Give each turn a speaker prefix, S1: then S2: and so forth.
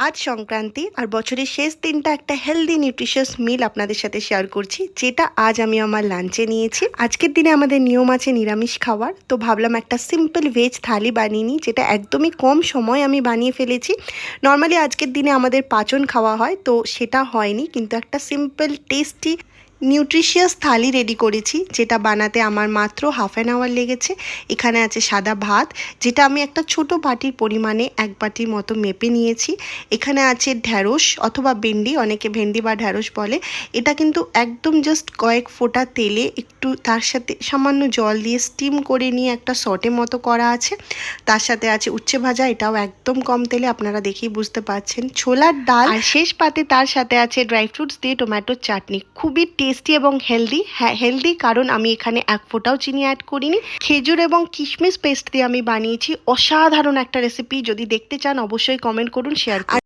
S1: আজ সংক্রান্তি আর বছরের শেষ দিনটা একটা হেলদি নিউট্রিশিয়াস মিল আপনাদের সাথে শেয়ার করছি, যেটা আজ আমি আমার লাঞ্চে নিয়েছি। আজকের দিনে আমাদের নিয়ম আছে নিরামিষ খাওয়ার, তো ভাবলাম একটা সিম্পল ভেজ থালি বানিয়ে নিই, যেটা একদমই কম সময় আমি বানিয়ে ফেলেছি। নর্মালি আজকের দিনে আমাদের পাঁচন খাওয়া হয়, তো সেটা হয়নি, কিন্তু একটা সিম্পল টেস্টি নিউট্রিশিয়াস থালি রেডি করেছি, যেটা বানাতে আমার মাত্র হাফ অ্যান আওয়ার লেগেছে। এখানে আছে সাদা ভাত, যেটা আমি একটা ছোট বাটির পরিমাণে এক বাটির মতো মেপে নিয়েছি। এখানে আছে ঢ্যাঁড়স অথবা ভেন্ডি, অনেকে ভেন্ডি বা ঢ্যাঁড়স বলে। এটা কিন্তু একদম জাস্ট কয়েক ফোঁটা তেলে একটু তার সাথে সামান্য জল দিয়ে স্টিম করে নিয়ে একটা সটে মতো করা আছে। তার সাথে আছে উচ্ছে ভাজা, এটাও একদম কম তেলে, আপনারা দেখেই বুঝতে পারছেন। ছোলার ডাল, আর শেষ পাতে তার সাথে আছে ড্রাই ফ্রুটস দিয়ে টমেটোর চাটনি। খুবই টেস্টি এবং হেলদি। হ্যাঁ, হেলদি কারণ আমি এখানে এক ফোঁটাও চিনি অ্যাড করিনি। খেজুর এবং কিশমিশ পেস্ট দিয়ে আমি বানিয়েছি। অসাধারণ একটা রেসিপি। যদি দেখতে চান অবশ্যই কমেন্ট করুন, শেয়ার করুন।